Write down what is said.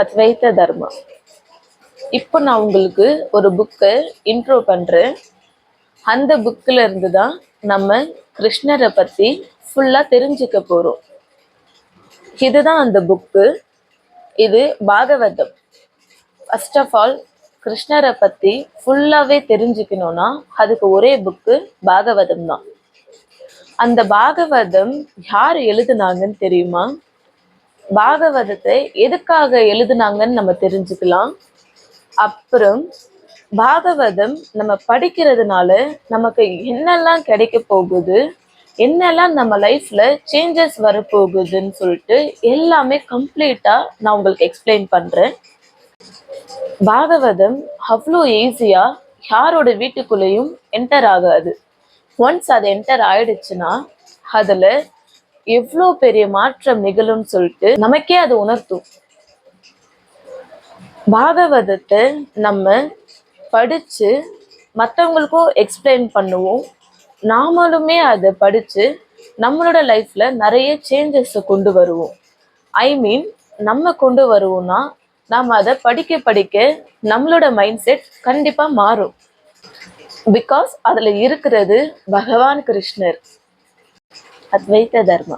அத்வைத தர்மா. இப்போ நான் உங்களுக்கு ஒரு புக்கை இன்ட்ரோ பண்றேன். அந்த புக்கில் இருந்து தான் நம்ம கிருஷ்ணரை பத்தி ஃபுல்லா தெரிஞ்சுக்க போறோம். இதுதான் அந்த புக்கு. இது பாகவதம். ஃபர்ஸ்ட் ஆஃப் ஆல் கிருஷ்ணரை பத்தி ஃபுல்லாவே தெரிஞ்சுக்கணும்னா அதுக்கு ஒரே புக்கு பாகவதம் தான். அந்த பாகவதம் யார் எழுதுனாங்கன்னு தெரியுமா? பாகவதத்தை எதுக்காக எழுதுனாங்கன்னு நம்ம தெரிஞ்சுக்கலாம். அப்புறம் பாகவதம் நம்ம படிக்கிறதுனால நமக்கு என்னெல்லாம் கிடைக்க போகுது, என்னெல்லாம் நம்ம லைஃப்ல சேஞ்சஸ் வரப்போகுதுன்னு சொல்லிட்டு எல்லாமே கம்ப்ளீட்டா நான் உங்களுக்கு எக்ஸ்பிளைன் பண்றேன். பாகவதம் அவ்வளோ ஈஸியா யாரோட வீட்டுக்குள்ளேயும் என்டர் ஆகாது. ஒன்ஸ் அது என்டர் ஆயிடுச்சுன்னா அதுல எவ்வளோ பெரிய மாற்றம் நிகழும்னு சொல்லிட்டு நமக்கே அது உணர்த்தும். பாகவதத்தை நம்ம படிச்சு மற்றவங்களுக்கும் எக்ஸ்பிளைன் பண்ணுவோம். நாமளுமே அதை படிச்சு நம்மளோட லைஃப்ல நிறைய சேஞ்சஸை கொண்டு வருவோம். நம்ம கொண்டு வருவோம்னா நம்ம அதை படிக்க படிக்க நம்மளோட மைண்ட் செட் கண்டிப்பா மாறும். பிகாஸ் அதுல இருக்கிறது பகவான் கிருஷ்ணர். அத்வைத தர்மா.